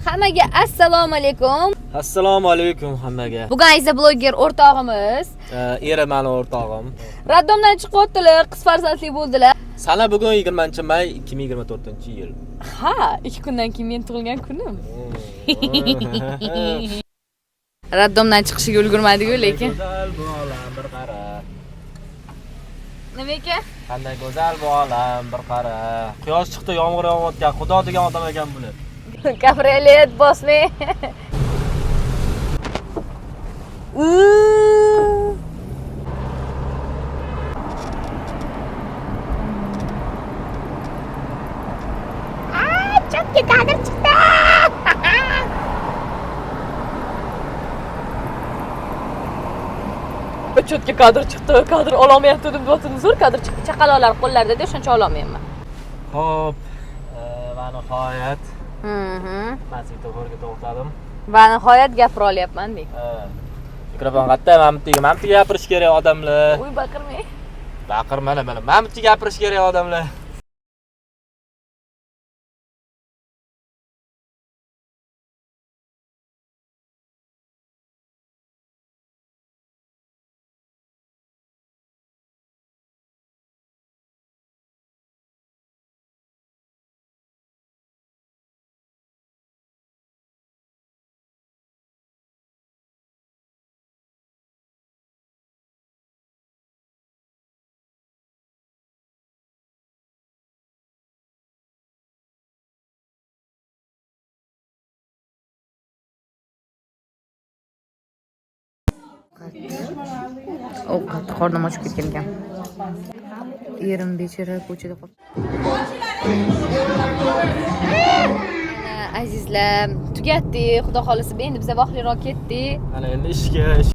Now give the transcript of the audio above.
Hammaga assalomu alaykum. Assalomu alaykum hammaga. Bugun Ayza blogger o'rtog'imiz, Eri meni o'rtog'im. Raddomdan chiqyaptilar, qiz farzandli bo'ldilar. Sana bugun 20-may 2024-yil. Ha, 2 kundan keyin men tug'ilgan kunim. Raddomdan chiqishiga ulgurmadiku, lekin. Go'zal bu olam bir qara. Nima ekan? Qanday go'zal bu olam bir qara. Quyosh chiqdi, yomg'ir yog'ayotgan, Xudo degan odam ekan bular. Kabriolet bosme. Chotga kadr chiqdi. Chotga kadr chiqdi. Kadr ololmayapti deb o'tdim. Zo'r kadr chiqdi. Chaqaloqlar qo'llarida-da, shuncha ololmayman. Xo'p, va nihoyat. Men svetoforga to'xtadim. Va nihoyat gapira olyapman deng. Mikrofon qayerda? Mamtiga gapirish kerak odamlar. Uy baqirmay. Baqirmana, mana mamtiga gapirish kerak odamlar. Ovqat qornim ochib ketgan ekan. Erim bechora ko'chada qoldi. Azizlar, tugatdik. Xudo xolisa endi biz vaqtliroq ketdik. Mana endi ishga